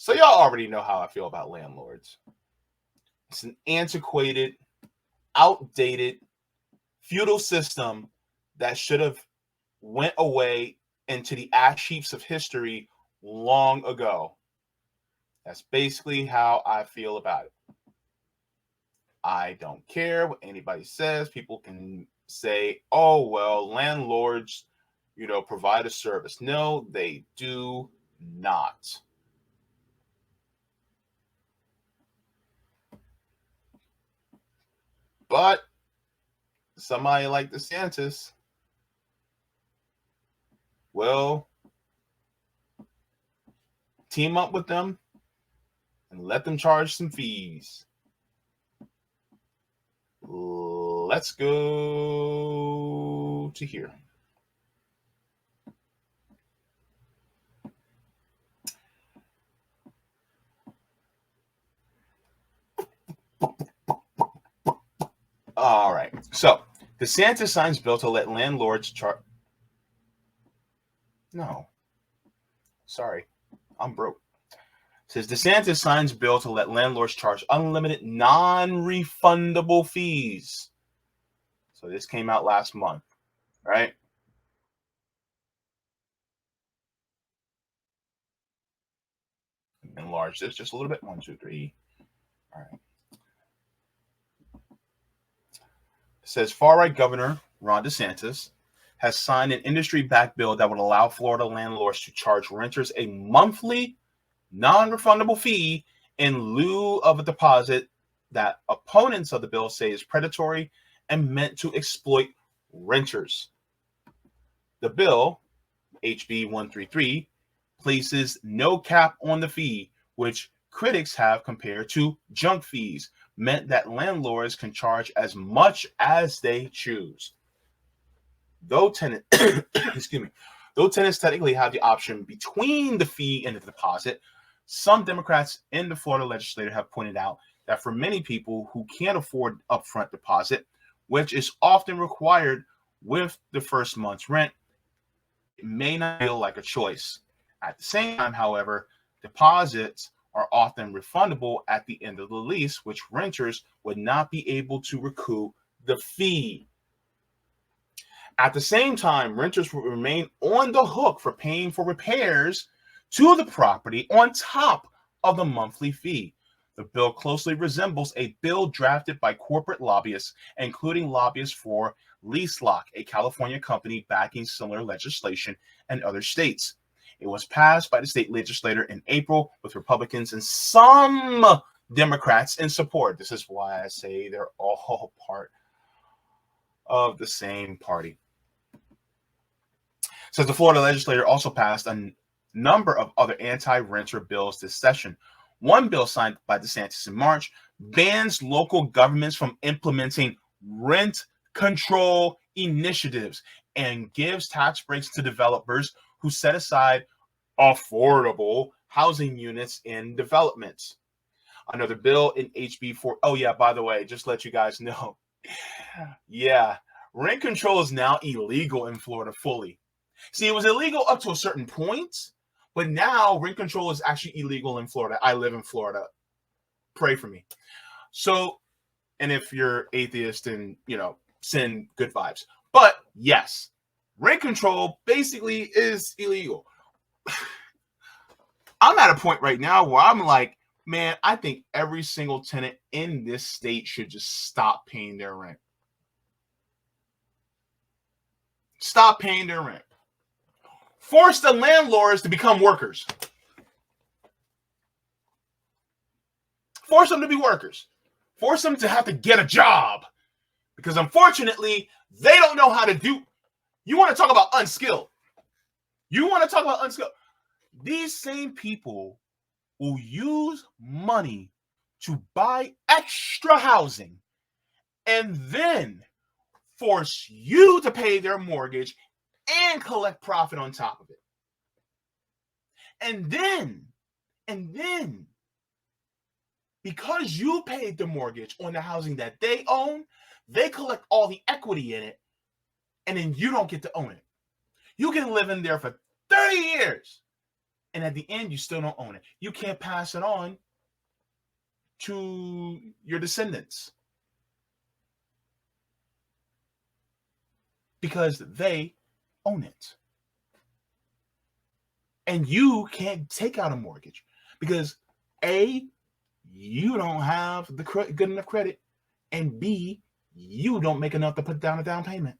So y'all already know how I feel about landlords. It's an antiquated, outdated, feudal system that should have went away into the ash heaps of history long ago. That's basically how I feel about it. I don't care what anybody says. People can say, oh, well, landlords, provide a service. No, they do not. But somebody like DeSantis will team up with them and let them charge some fees. Let's go to here. All right. So DeSantis signs bill to let landlords charge. No. Sorry. I'm broke. Says DeSantis signs bill to let landlords charge unlimited non-refundable fees. So this came out last month, right? Enlarge this just a little bit. 1, 2, 3. All right. It says far-right Governor Ron DeSantis has signed an industry-backed bill that would allow Florida landlords to charge renters a monthly non-refundable fee in lieu of a deposit that opponents of the bill say is predatory and meant to exploit renters. The bill, HB 133, places no cap on the fee, which critics have compared to junk fees, meant that landlords can charge as much as they choose. Though tenants technically have the option between the fee and the deposit, some Democrats in the Florida legislature have pointed out that for many people who can't afford upfront deposit, which is often required with the first month's rent, it may not feel like a choice. At the same time, however, deposits are often refundable at the end of the lease, which renters would not be able to recoup the fee. At the same time, renters will remain on the hook for paying for repairs to the property on top of the monthly fee. The bill closely resembles a bill drafted by corporate lobbyists, including lobbyists for LeaseLock, a California company backing similar legislation in other states. It was passed by the state legislature in April with Republicans and some Democrats in support. This is why I say they're all part of the same party. Says the Florida legislature also passed a number of other anti-renter bills this session. One bill signed by DeSantis in March bans local governments from implementing rent control initiatives and gives tax breaks to developers who set aside affordable housing units in developments. Another bill in HB 4. Oh, yeah, by the way, just to let you guys know. Yeah, rent control is now illegal in Florida fully. See, it was illegal up to a certain point, but now rent control is actually illegal in Florida. I live in Florida. Pray for me. So, and if you're atheist, then, send good vibes. But yes, rent control basically is illegal. I'm at a point right now where I'm like, man, I think every single tenant in this state should just stop paying their rent. Stop paying their rent. Force the landlords to become workers. Force them to be workers. Force them to have to get a job. Because unfortunately, they don't know how to do. You want to talk about unskilled. These same people will use money to buy extra housing and then force you to pay their mortgage and collect profit on top of it. And then, because you paid the mortgage on the housing that they own, they collect all the equity in it, and then you don't get to own it. You can live in there for 30 years And at the end, you still don't own it. You can't pass it on to your descendants because they own it. And you can't take out a mortgage because A, you don't have the good enough credit, and B, you don't make enough to put down a down payment.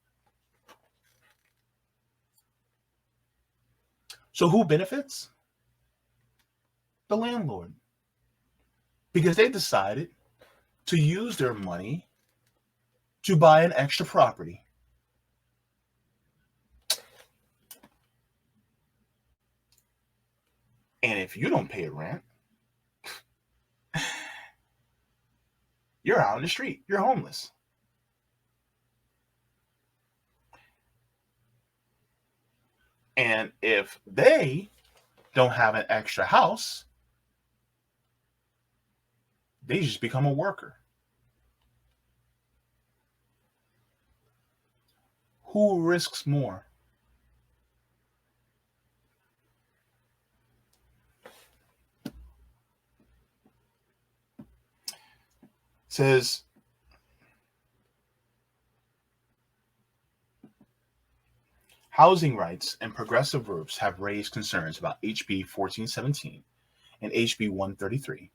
So who benefits? The landlord. Because they decided to use their money to buy an extra property. And if you don't pay rent, you're out on the street. You're homeless. And if they don't have an extra house, they just become a worker. Who risks more? It says, housing rights and progressive groups have raised concerns about HB 1417 and HB 133,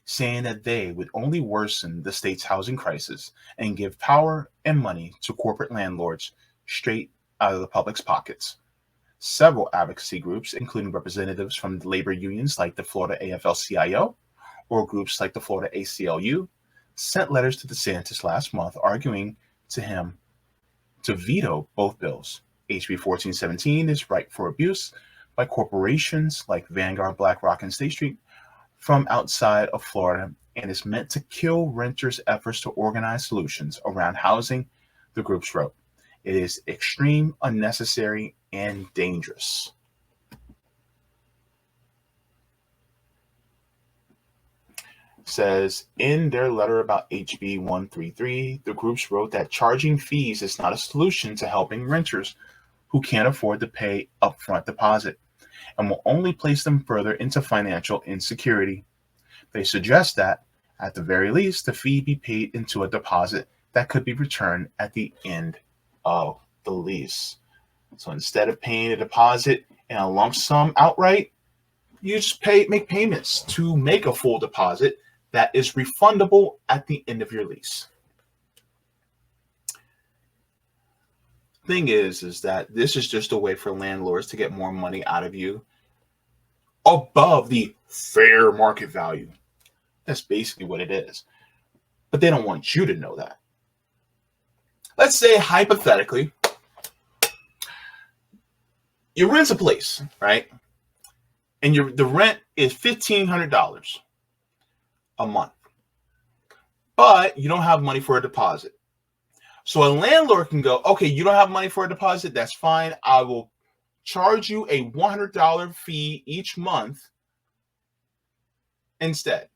saying that they would only worsen the state's housing crisis and give power and money to corporate landlords straight out of the public's pockets. Several advocacy groups, including representatives from labor unions like the Florida AFL-CIO or groups like the Florida ACLU, sent letters to DeSantis last month arguing to him to veto both bills. HB 1417 is ripe for abuse by corporations like Vanguard, BlackRock, and State Street from outside of Florida and is meant to kill renters' efforts to organize solutions around housing, the groups wrote. It is extreme, unnecessary, and dangerous. Says in their letter about HB 133, the groups wrote that charging fees is not a solution to helping renters who can't afford to pay upfront deposit and will only place them further into financial insecurity. They suggest that, at the very least, the fee be paid into a deposit that could be returned at the end of the lease. So instead of paying a deposit in a lump sum outright, you just make payments to make a full deposit that is refundable at the end of your lease. Thing is that this is just a way for landlords to get more money out of you above the fair market value. That's basically what it is. But they don't want you to know that. Let's say, hypothetically, you rent a place, right? And the rent is $1,500 a month. But you don't have money for a deposit. So a landlord can go, okay, you don't have money for a deposit? That's fine. I will charge you a $100 fee each month instead.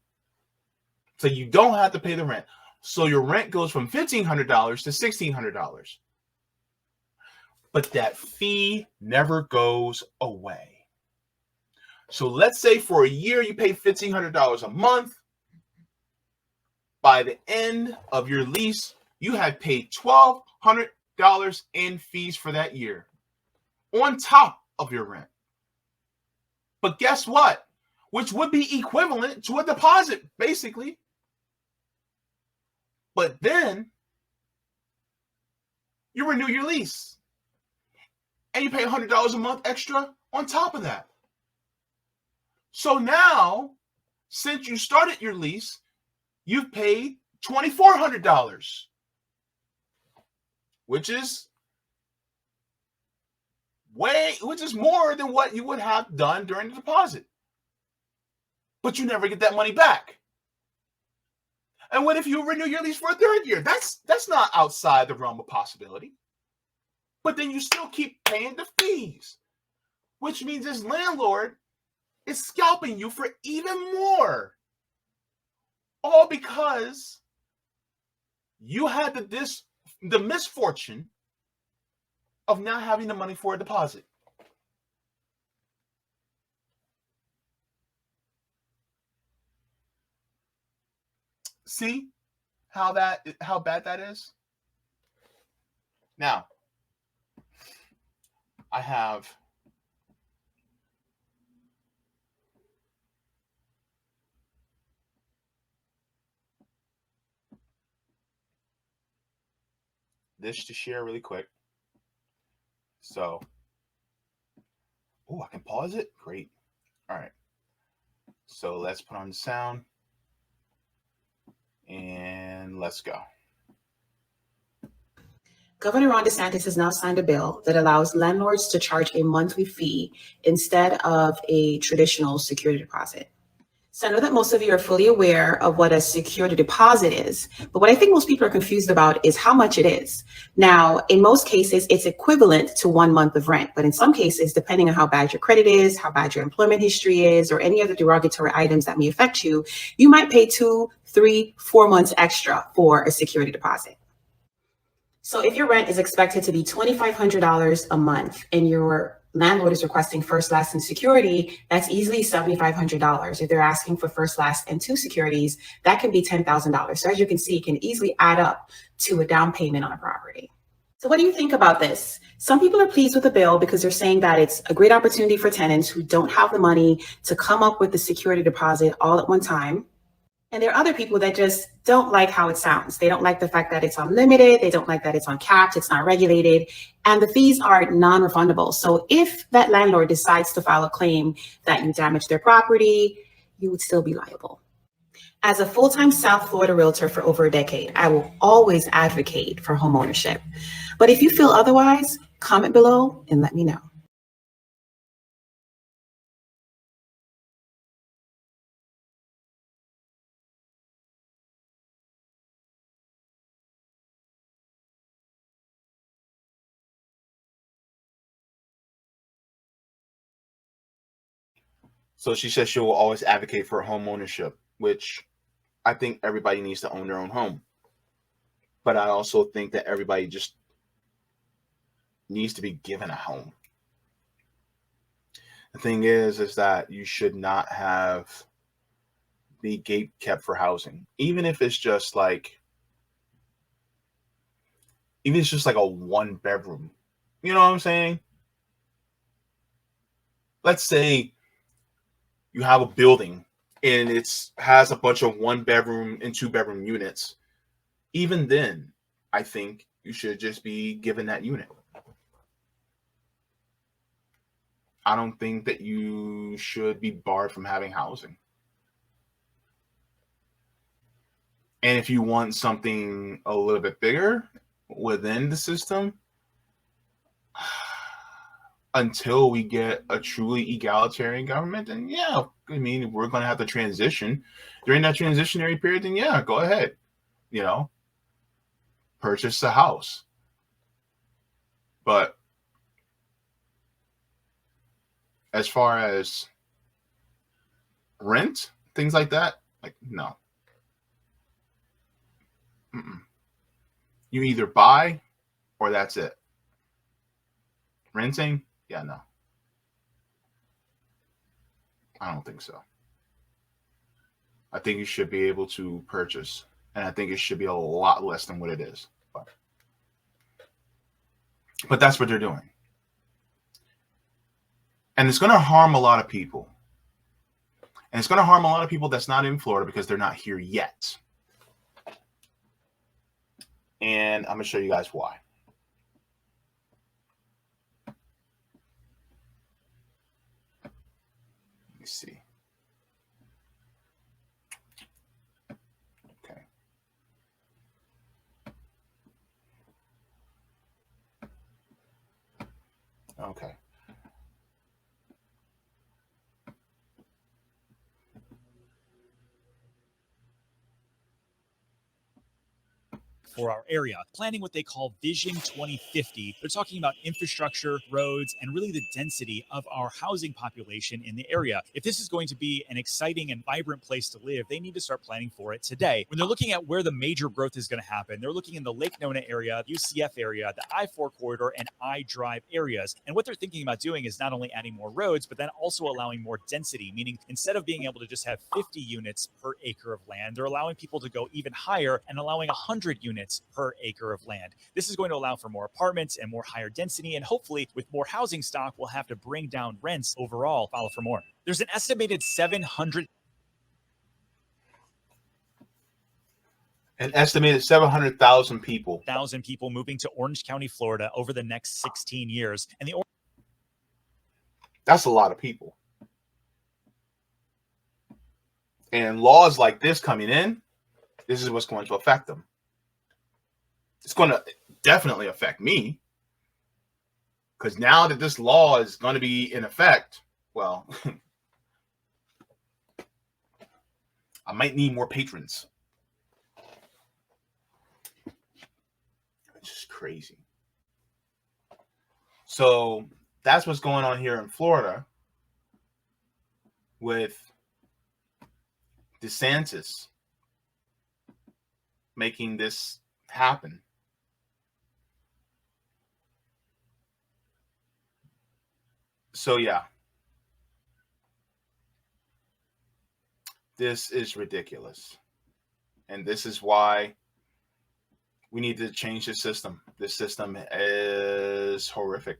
So you don't have to pay the rent. So your rent goes from $1,500 to $1,600. But that fee never goes away. So let's say for a year you pay $1,500 a month. By the end of your lease, you had paid $1,200 in fees for that year on top of your rent. But guess what? Which would be equivalent to a deposit, basically. But then you renew your lease and you pay $100 a month extra on top of that. So now, since you started your lease, you've paid $2,400, which is more than what you would have done during the deposit. But you never get that money back. And what if you renew your lease for a third year? That's not outside the realm of possibility. But then you still keep paying the fees, which means this landlord is scalping you for even more. All because you had the misfortune of not having the money for a deposit. See how bad that is? Now, I have this to share really quick. So, oh, I can pause it? Great. All right. So let's put on the sound and let's go. Governor Ron DeSantis has now signed a bill that allows landlords to charge a monthly fee instead of a traditional security deposit. So I know that most of you are fully aware of what a security deposit is, but what I think most people are confused about is how much it is. Now, in most cases, it's equivalent to 1 month of rent, but in some cases, depending on how bad your credit is, how bad your employment history is, or any other derogatory items that may affect you, you might pay 2, 3, 4 months extra for a security deposit. So if your rent is expected to be $2,500 a month and your landlord is requesting first, last, and security, that's easily $7,500. If they're asking for first, last, and 2 securities, that can be $10,000. So as you can see, it can easily add up to a down payment on a property. So what do you think about this? Some people are pleased with the bill because they're saying that it's a great opportunity for tenants who don't have the money to come up with the security deposit all at one time. And there are other people that just don't like how it sounds. They don't like the fact that it's unlimited. They don't like that it's uncapped. It's not regulated. And the fees are non-refundable. So if that landlord decides to file a claim that you damaged their property, you would still be liable. As a full-time South Florida realtor for over a decade, I will always advocate for homeownership. But if you feel otherwise, comment below and let me know. So she says she will always advocate for home ownership, which I think everybody needs to own their own home. But I also think that everybody just needs to be given a home. The thing is that you should not be gate kept for housing, even if it's just like a 1-bedroom. You know what I'm saying? Let's say you have a building and it has a bunch of 1-bedroom and 2-bedroom units. Even then, I think you should just be given that unit. I don't think that you should be barred from having housing. And if you want something a little bit bigger within the system, until we get a truly egalitarian government, then yeah, I mean, we're going to have to transition. During that transitionary period, then yeah, go ahead, purchase a house. But as far as rent, things like that, like, no. Mm-mm. You either buy or that's it. Renting, yeah, no. I don't think so. I think you should be able to purchase, and I think it should be a lot less than what it is. But that's what they're doing. And it's going to harm a lot of people. And it's going to harm a lot of people that's not in Florida because they're not here yet. And I'm going to show you guys why. Let me see. Okay. Okay. for our area, planning what they call Vision 2050. They're talking about infrastructure, roads, and really the density of our housing population in the area. If this is going to be an exciting and vibrant place to live, they need to start planning for it today. When they're looking at where the major growth is going to happen, they're looking in the Lake Nona area, UCF area, the I-4 corridor, and I-Drive areas. And what they're thinking about doing is not only adding more roads, but then also allowing more density, meaning instead of being able to just have 50 units per acre of land, they're allowing people to go even higher and allowing 100 units per acre of land. This is going to allow for more apartments and more higher density, and hopefully with more housing stock, we'll have to bring down rents overall. Follow for more. There's an estimated 700,000 people. people moving to Orange County, Florida over the next 16 years. And that's a lot of people. And laws like this coming in, this is what's going to affect them. It's going to definitely affect me. Because now that this law is going to be in effect, well, I might need more patrons. It's just crazy. So that's what's going on here in Florida with DeSantis making this happen. So yeah, this is ridiculous. And this is why we need to change the system. This system is horrific.